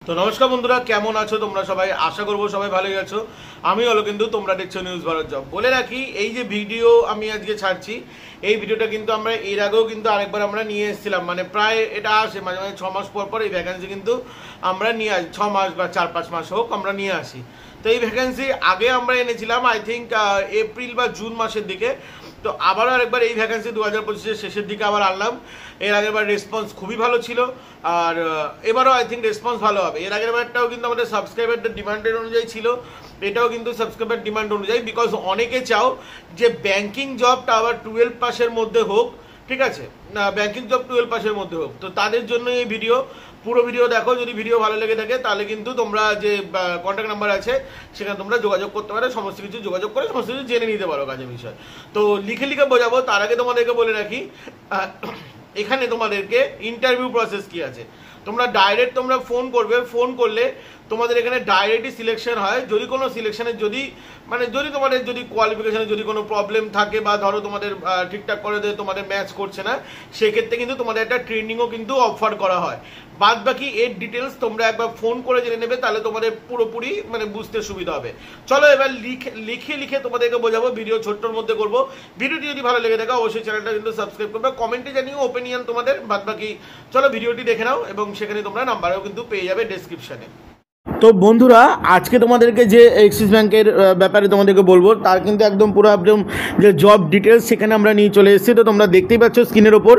তো নমস্কার বন্ধুরা, কেমন আছো তোমরা সবাই? আশা করবো সবাই ভালোই আছো। আমি হলো কিন্তু তোমরা দেখছো নিউজ ভারত জব। বলে রাখি, এই যে ভিডিও আমি আজকে ছাড়ছি, এই ভিডিওটা কিন্তু আমরা এর আগেও কিন্তু আরেকবার আমরা নিয়ে এসেছিলাম। মানে প্রায় এটা আসে মাঝে মাঝে 6 মাস পর পর এই ভ্যাকেন্সি কিন্তু আমরা নিয়ে আসি, 6 মাস বা 4-5 মাস হোক আমরা নিয়ে আসি। তো এই ভ্যাকেন্সি আগে আমরা এনেছিলাম আই থিঙ্ক এপ্রিল বা জুন মাসের দিকে। তো আবারও আরেকবার এই ভ্যাকেন্সি 2025-এর শেষের দিকে আবার আনলাম। এর আগেরবার রেসপন্স খুবই ভালো ছিল, আর এবারও আই থিঙ্ক রেসপন্স ভালো হবে। এর আগের বারটাও কিন্তু আমাদের সাবস্ক্রাইবারদের ডিমান্ডের অনুযায়ী ছিল, এটাও কিন্তু সাবস্ক্রাইবার ডিমান্ড অনুযায়ী। বিকজ অনেকে চাও যে ব্যাংকিং জবটা আবার 12 পাসের মধ্যে হোক, ঠিক আছে, না ব্যাংকিং জব 12 পাসের মধ্যে হোক। তো তাদের জন্য এই ভিডিও, পুরো ভিডিও দেখো। যদি ভিডিও ভালো লেগে থাকে তাহলে কিন্তু তোমরা যে কন্ট্যাক্ট নাম্বার আছে সেখানে তোমরা যোগাযোগ করতে পারো, সমস্ত কিছু যোগাযোগ করে সমস্ত কিছু জেনে নিতে পারো কাজের বিষয়। তো লিখে লিখে বোঝাবো, তার আগে তোমাদেরকে বলে রাখি এখানে তোমাদেরকে ইন্টারভিউ প্রসেস কি আছে। তোমরা ডাইরেক্ট তোমরা ফোন করবে, ফোন করলে তোমাদের এখানে ডাইরেক্টই সিলেকশন হয়। যদি কোনো সিলেকশনের যদি তোমাদের যদি কোয়ালিফিকেশনে যদি কোনো প্রবলেম থাকে বা ধরো তোমাদের ঠিকঠাক করে দিয়ে তোমাদের ম্যাচ করছে না, সেক্ষেত্রে কিন্তু তোমাদের একটা ট্রেনিংও কিন্তু অফার করা হয়। বাদ বাকি এর ডিটেলস তোমরা একবার ফোন করে জেনে নেবে, তাহলে তোমাদের পুরোপুরি বুঝতে সুবিধা হবে। চলো এবার লিখে তোমাদেরকে বোঝাবো। ভিডিও ছোট্টর মধ্যে করবো। ভিডিওটি যদি ভালো লেগে থাকে অবশ্যই চ্যানেলটা কিন্তু সাবস্ক্রাইব করবে, কমেন্টে জানিও ওপিনিয়ন তোমাদের। বাদ বাকি চলো ভিডিওটি দেখে নাও, এবং সেখানে তোমরা নাম্বারও কিন্তু পেয়ে যাবে ডেসক্রিপশনে। তো বন্ধুরা, আজকে তোমাদেরকে যে অ্যাক্সিস ব্যাংকের ব্যাপারে তোমাদেরকে বলবো, তার কিন্তু একদম পুরো একদম যে জব ডিটেলস সেখানে আমরা নিয়ে চলে এসেছি। তো তোমরা দেখতেই পাচ্ছ স্ক্রিনের ওপর।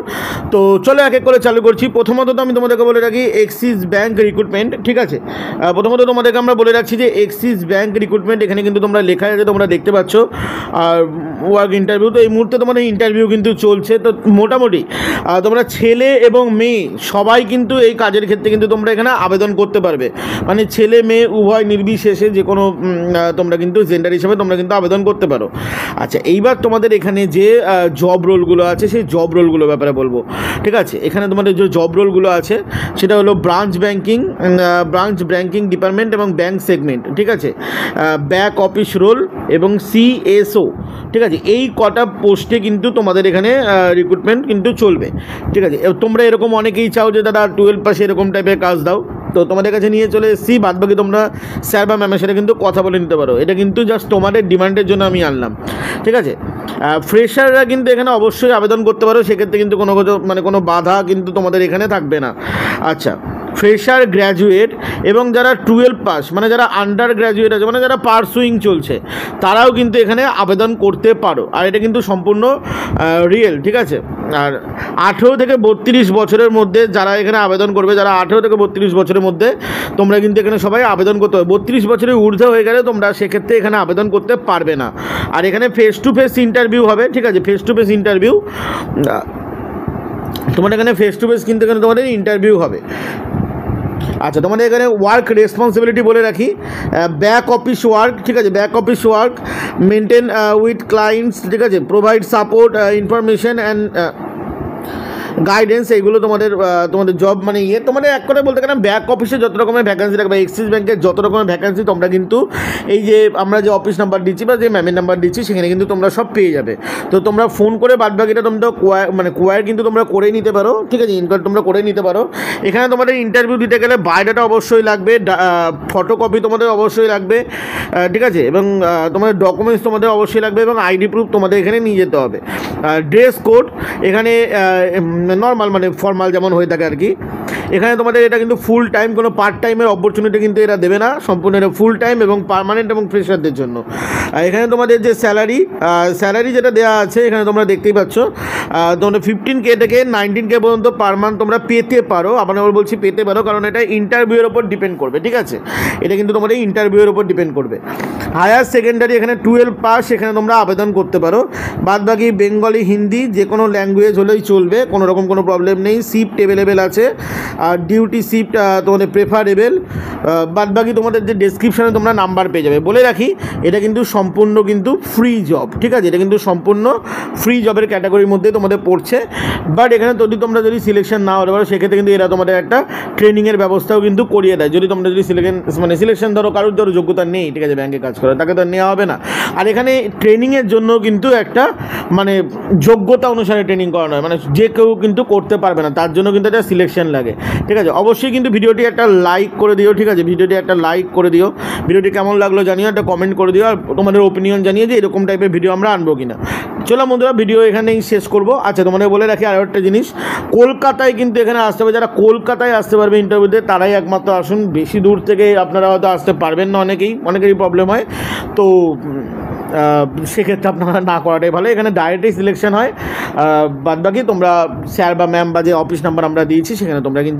তো চলো এক এক করে চালু করছি। প্রথমত তো আমি তোমাদেরকে বলে রাখি অ্যাক্সিস ব্যাংক রিক্রুটমেন্ট, ঠিক আছে। প্রথমত তোমাদেরকে আমরা বলে রাখছি যে অ্যাক্সিস ব্যাংক রিক্রুটমেন্ট, এখানে কিন্তু তোমরা লেখা আছে, তোমরা দেখতে পাচ্ছ। আর ওয়ার্ক ইন্টারভিউ, তো এই মুহূর্তে তোমাদের ইন্টারভিউ কিন্তু চলছে। তো মোটামুটি তোমরা ছেলে এবং মেয়ে সবাই কিন্তু এই কাজের ক্ষেত্রে কিন্তু তোমরা এখানে আবেদন করতে পারবে। মানে ছেলে মেয়ে উভয় নির্বিশেষে যে কোনো তোমরা কিন্তু জেন্ডার হিসেবে তোমরা কিন্তু আবেদন করতে পারো। আচ্ছা, এইবার তোমাদের এখানে যে জব রোলগুলো আছে সেই জব রোলগুলোর ব্যাপারে বলবো, ঠিক আছে। এখানে তোমাদের যে জব রোলগুলো আছে সেটা হলো ব্রাঞ্চ ব্যাংকিং ডিপার্টমেন্ট এবং ব্যাংক সেগমেন্ট, ঠিক আছে। ব্যাক অফিস রোল এবং CSO, ঠিক আছে। এই কটা পোস্টে কিন্তু তোমাদের এখানে রিক্রুটমেন্ট কিন্তু চলবে, ঠিক আছে। তোমরা এরকম অনেকেই চাও যে দাদা 12 পাশে এরকম টাইপের কাজ দাও, তো তোমাদের কাছে নিয়ে চলে এসেছি। বাদ বাকি তোমরা স্যার বা ম্যামের সাথে কিন্তু কথা বলে নিতে পারো। এটা কিন্তু জাস্ট তোমাদের ডিমান্ডের জন্য আমি আনলাম, ঠিক আছে। ফ্রেশাররা কিন্তু এখানে অবশ্যই আবেদন করতে পারো, সেক্ষেত্রে কিন্তু কোনো বাধা কিন্তু তোমাদের এখানে থাকবে না। আচ্ছা, ফ্রেশার, গ্র্যাজুয়েট এবং যারা 12 পাস, মানে যারা আন্ডার গ্র্যাজুয়েট আছে, মানে যারা পারসুইং চলছে, তারাও কিন্তু এখানে আবেদন করতে পারো। আর এটা কিন্তু সম্পূর্ণ রিয়েল, ঠিক আছে। আর 18 থেকে 32 বছরের মধ্যে যারা এখানে আবেদন করবে, যারা 18 থেকে 32 বছরের মধ্যে, তোমরা কিন্তু এখানে সবাই আবেদন করতে হবে। 32 বছরের ঊর্ধ্বে হয়ে গেলে তোমরা সেক্ষেত্রে এখানে আবেদন করতে পারবে না। আর এখানে ফেস টু ফেস ইন্টারভিউ হবে, ঠিক আছে। ফেস টু ফেস ইন্টারভিউ তোমাদের এখানে ফেস টু ফেস কিন্তু এখানে তোমাদের ইন্টারভিউ হবে। আচ্ছা, তোমাদের এখানে ওয়ার্ক রেসপন্সিবিলিটি বলে রাখি, ব্যাক অফিস ওয়ার্ক, ঠিক আছে। Back office work, maintain with clients, ঠিক আছে, provide support, information and guidance, এইগুলো তোমাদের জব মানে তোমাদের এক কথা বলতে গেলে ব্যাক অফিসে যত রকমের ভ্যাকেন্সি থাকবে, অ্যাক্সিস ব্যাংকের যত রকমের ভ্যাকেন্সি তোমরা কিন্তু এই যে আমরা যে অফিস নাম্বার দিচ্ছি বা যে ম্যামের নাম্বার দিচ্ছি সেখানে কিন্তু তোমরা সব পেয়ে যাবে। তো তোমরা ফোন করে বাদ বাকিটা তোমরা কোয়ার কিন্তু তোমরা করেই নিতে পারো, ঠিক আছে। ইনকোয়ার তোমরা করে নিতে পারো। এখানে তোমাদের ইন্টারভিউ দিতে গেলে বায়োডাটা অবশ্যই লাগবে, ফটোকপি তোমাদের অবশ্যই লাগবে, ঠিক আছে। এবং তোমাদের ডকুমেন্টস তোমাদের অবশ্যই লাগবে, এবং আইডি প্রুফ তোমাদের এখানে নিয়ে যেতে হবে। ড্রেস কোড এখানে নর্মাল মানে ফর্মাল যেমন হয়ে থাকে আর কি। এখানে তোমাদের এটা কিন্তু ফুল টাইম, কোনো পার্ট টাইমের অপরচুনিটি কিন্তু এরা দেবে না, সম্পূর্ণ এটা ফুল টাইম এবং পার্মানেন্ট এবং ফ্রেশারদের জন্য। এখানে তোমাদের যে স্যালারি যেটা দেওয়া আছে এখানে তোমরা দেখতেই পাচ্ছ, তোমরা 15K থেকে 19K পর্যন্ত পার মান্থ তোমরা পেতে পারো। আবার বলছি পেতে পারো, কারণ এটা ইন্টারভিউয়ের ওপর ডিপেন্ড করবে, ঠিক আছে। এটা কিন্তু তোমাদের ইন্টারভিউয়ের ওপর ডিপেন্ড করবে। হায়ার সেকেন্ডারি এখানে 12 পাস, এখানে তোমরা আবেদন করতে পারো। বাদ বাকি বেঙ্গলি, হিন্দি যে কোনো ল্যাঙ্গুয়েজ হলেই চলবে, কোনো রকম কোনো প্রবলেম নেই। শিফট অ্যাভেলেবেল আছে, আর ডিউটি শিফট তোমাদের প্রেফারেবল। বাদ বাকি তোমাদের যে ডেসক্রিপশনে তোমরা নাম্বার পেয়ে যাবে। বলে রাখি এটা কিন্তু সম্পূর্ণ কিন্তু ফ্রি জব, ঠিক আছে। এটা কিন্তু সম্পূর্ণ ফ্রি জবের ক্যাটাগরির মধ্যে তোমাদের পড়ছে। বাট এখানে তোমরা যদি সিলেকশন না হতে পারো, সেক্ষেত্রে কিন্তু এরা তোমাদের একটা ট্রেনিংয়ের ব্যবস্থাও কিন্তু করিয়ে দেয়। যদি তোমরা যদি সিলেকশন ধরো কারোর যোগ্যতা নেই, ঠিক আছে, ব্যাংকে কাজ করে, তাকে তো নেওয়া হবে না। আর এখানে ট্রেনিংয়ের জন্য কিন্তু একটা যোগ্যতা অনুসারে ট্রেনিং করানো হয়, মানে যে কেউ কিন্তু করতে পারবে না, তার জন্য কিন্তু একটা সিলেকশন লাগে। ঠিক আছে। অবশ্যই কিন্তু ভিডিওটি একটা লাইক করে দিও, ঠিক আছে, ভিডিওটি একটা লাইক করে দিও, ভিডিওটি কেমন লাগলো জানিও, একটা কমেন্ট করে দিও, আর তোমাদের ওপিনিয়ন জানিয়ে যে এরকম টাইপের ভিডিও আমরা আনবো কিনা। চলো বন্ধুরা, ভিডিও এখানেই শেষ করবো। আচ্ছা, তোমাদের বলে রাখি আরও একটা জিনিস, কলকাতায় কিন্তু এখানে আসতে হবে, যারা কলকাতায় আসতে পারবে ইন্টারভিউতে তারাই একমাত্র আসুন, বেশি দূর থেকে আপনারা হয়তো আসতে পারবেন না, অনেকেরই প্রবলেম হয়, তো সেক্ষেত্রে আপনারা না করাটাই ভালো। এখানে ডাইরেক্টই সিলেকশন হয়, বাদবাকি তোমরা স্যার বা ম্যাম বা যে অফিস নাম্বার আমরা দিয়েছি সেখানে তোমরা কিন্তু